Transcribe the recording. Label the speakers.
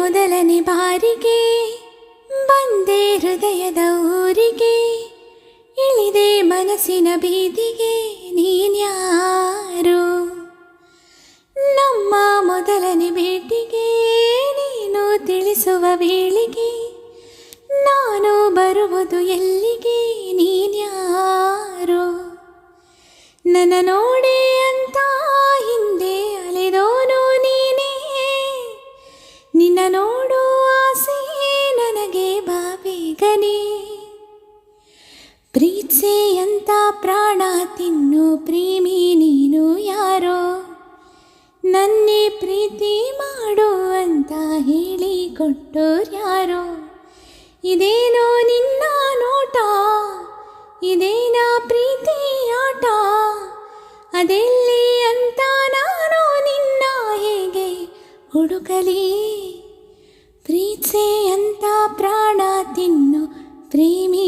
Speaker 1: ಮೊದಲನೇ ಬಾರಿಗೆ ಬಂದೆ ಹೃದಯದ ಊರಿಗೆ, ಇಳಿದೆ ಮನಸ್ಸಿನ ಬೀದಿಗೆ, ನೀನ್ಯಾರು? ನಮ್ಮ ಮೊದಲನೇ ಭೇಟಿಗೆ ನೀನು ತಿಳಿಸುವ ವೇಳೆಗೆ ನಾನು ಬರುವುದು ಎಲ್ಲಿಗೆ, ನೀನ್ಯಾರು? ನನ್ನ ನೋಡೆ ಅಂತ ಹಿಂದೆ ಅಲೆದೋನು ನೀನೇ, ನಿನ್ನ ನೋಡೋ ಆಸೆ ನನಗೆ ಬಾಬೇಗನೆ. ಪ್ರೀತ್ಸೆ ಅಂತ ಪ್ರಾಣ ತಿನ್ನು ಪ್ರೇಮಿ ನೀನು ಯಾರೋ, ನನ್ನೇ ಪ್ರೀತಿ ಮಾಡು ಅಂತ ಹೇಳಿಕೊಟ್ಟೋರ್ಯಾರೋ. ಇದೇನೋ ನಿನ್ನ ನೋಟ, ಇದೇನಾ ಪ್ರೀತಿ ಆಟ, ಅದೆಲ್ಲಿ ಅಂತ ನಾನು ನಿನ್ನ ಹೇಗೆ ಹುಡುಕಲಿ? ಪ್ರೀತ್ಸೆ ಅಂತ ಪ್ರಾಣ ತಿನ್ನು ಪ್ರೇಮಿ